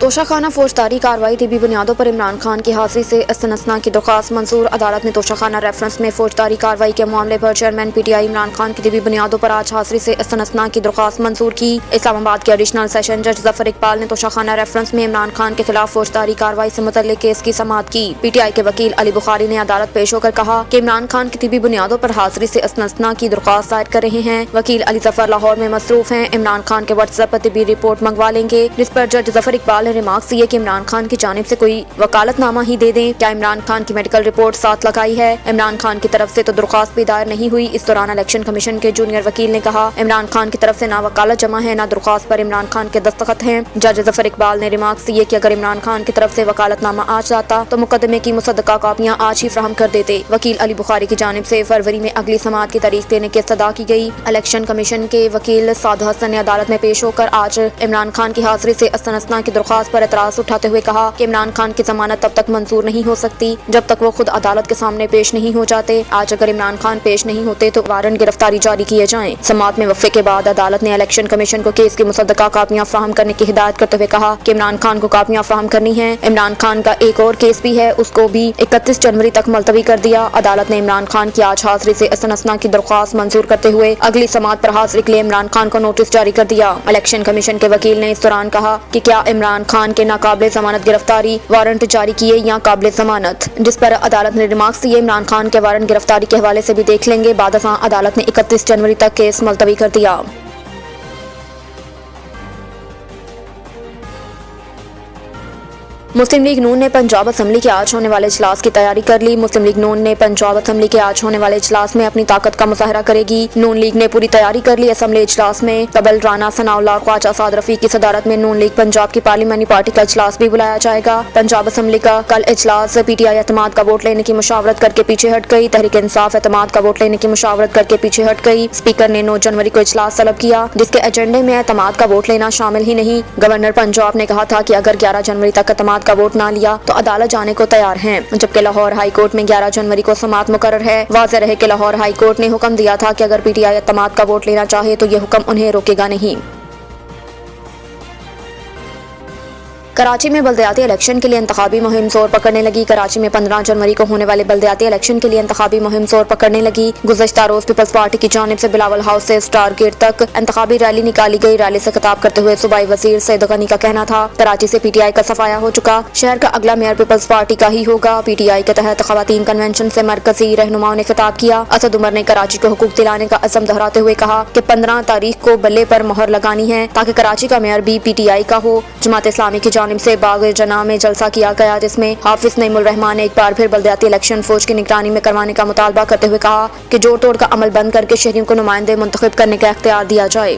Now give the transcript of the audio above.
तोशाखाना फौजदारी कार्रवाई तिबी बुनियादों पर इमरान खान की हाजिरी से इस्तनसना की दरख्वास्त मंजूर। अदालत ने तोशाखाना रेफरेंस में फौजदारी कार्रवाई के मामले पर चेयरमैन पीटीआई इमरान खान की तिबी बुनियादों पर आज हाजिरी से इस्तनसना की दरख्वास्त मंजूर की। इस्लामाबाद के एडिशनल सेशन जज जफर इकबाल ने तोशाखाना रेफरेंस में इमरान खान के खिलाफ फौजदारी कार्रवाई से मुतल्लिक केस की समाअत की। पीटीआई के वकील अली बुखारी ने अदालत पेश होकर कहा कि इमरान खान की तिबी बुनियादों पर हाजिरी से इस्तनसना की दरख्वास्त दायर कर रहे हैं। वकील अली जफर लाहौर में मसरूफ हैं। इमरान खान के व्हाट्सएप पर तिबी रिपोर्ट मंगवा लेंगे, जिस पर जज जफर इकबाल ने रिमार्क्स दिए कि इमरान खान की जानिब से कोई वकालतनामा ही दे दें। क्या इमरान खान की मेडिकल रिपोर्ट साथ लगाई है? इमरान खान की तरफ से तो दरख्वास्त भी दायर नहीं हुई। इस दौरान इलेक्शन कमीशन के जूनियर वकील ने कहा, इमरान खान की तरफ से ना वकालत जमा है, ना दरख्वास्त पर इमरान खान के दस्तखत हैं। जज जफर इकबाल ने रिमार्क्स दिए कि अगर इमरान खान की तरफ से वकालतनामा आज जाता तो मुकदमे की मुसद्दका कापियां आज ही फ्राहम कर देते। वकील अली बुखारी की जानिब से फरवरी में अगली समाअत की तारीख देने की इस्तदा की गई। इलेक्शन कमीशन के वकील साद हसन ने अदालत में पेश होकर आज इमरान खान की हाजिरी से इस्तनसना की दरख्वास्त पर एतराज उठाते हुए कहा कि इमरान खान की जमानत तब तक मंजूर नहीं हो सकती जब तक वो खुद अदालत के सामने पेश नहीं हो जाते। आज अगर इमरान खान पेश नहीं होते तो वारंट गिरफ्तारी जारी किए जाएं। समाअत में वक्फे के बाद अदालत ने इलेक्शन कमीशन को केस की मुसद्दका कापियां फ्राहम करने की हिदायत करते हुए कहा कि इमरान खान को कापियां फ्राहम करनी है। इमरान खान का एक और केस भी है, उसको भी 31 जनवरी तक मुलतवी कर दिया। अदालत ने इमरान खान की आज हाजिरी से इस्तनसना की दरख्वास्त मंजूर करते हुए अगली समाअत पर हाजिरी के लिए इमरान खान को नोटिस जारी कर दिया। इलेक्शन कमीशन के वकील ने इस दौरान कहा कि क्या इमरान खान के नाकाबिले जमानत गिरफ्तारी वारंट जारी किए या काबिले जमानत, जिस पर अदालत ने रिमार्क्स दिए इमरान खान के वारंट गिरफ्तारी के हवाले से भी देख लेंगे। बाद अदालत ने 31 जनवरी तक केस मुलतवी कर दिया। मुस्लिम लीग नून ने पंजाब असम्बली के आज होने वाले इजलास की तैयारी कर ली। मुस्लिम लीग नून ने पंजाब असम्बली के आज होने वाले इजलास में अपनी ताकत का मुजाहरा करेगी। नून लीग ने पूरी तैयारी कर ली। असम्बली इजलास में तबल राना सनाउल्लाह ख्वाजा साद रफी की सदारत में नून लीग पंजाब की पार्लिमानी पार्टी का इजलास भी बुलाया जाएगा। पंजाब असम्बली का कल इजलास पीटीआई एतमाद का वोट लेने की मुशावरत करके पीछे हट गई। तहरीक इंसाफ एतमाद का वोट लेने की मुशावरत करके पीछे हट गई। स्पीकर ने 9 जनवरी को इजलास तलब किया, जिसके एजेंडे में एतमाद का वोट लेना शामिल ही नहीं। गवर्नर पंजाब ने कहा था कि अगर 11 जनवरी तक एतमाद का वोट न लिया तो अदालत जाने को तैयार हैं, जबकि लाहौर हाई कोर्ट में 11 जनवरी को समाअत मुकर्रर है। वाज़ेह रहे कि लाहौर हाई कोर्ट ने हुक्म दिया था कि अगर पीटीआई एतमाद का वोट लेना चाहे तो ये हुक्म उन्हें रोकेगा नहीं। कराची में बल्दियाती इलेक्शन के लिए इंतखाबी मुहिम जोर पकड़ने लगी। कराची में 15 जनवरी को होने वाले बल्दियाती इलेक्शन के लिए इंतखाबी मुहिम जोर पकड़ने लगी। गुज़श्ता रोज पीपल्स पार्टी की जानिब से बिलावल हाउस से स्टार गेट तक इंतखाबी रैली निकाली गई। रैली से खिताब करते हुए सूबाई वजीर सईद गनी का कहना था, कराची से पीटीआई का सफाया हो चुका, शहर का अगला मेयर पीपल्स पार्टी का ही होगा। पीटीआई के तहत खवातीन कन्वेंशन से मरकजी रहनुमाओं ने खिताब किया। असद उमर ने कराची को हुकूक दिलाने का अज़म दोहराते हुए कहा कि 15 तारीख को बल्ले पर मोहर लगानी है ताकि कराची का मेयर भी पीटीआई का हो। जमात इस्लामी की जानिब से बाग जना में जलसा किया गया, जिसमें हाफिज नईमुल रहमान ने एक बार फिर बल्दियाती इलेक्शन फौज की निगरानी में करवाने का मुतालबा करते हुए कहा कि जोड़ तोड़ का अमल बंद करके शहरियों को नुमाइंदे मुंतखब करने का इख्तियार दिया जाए।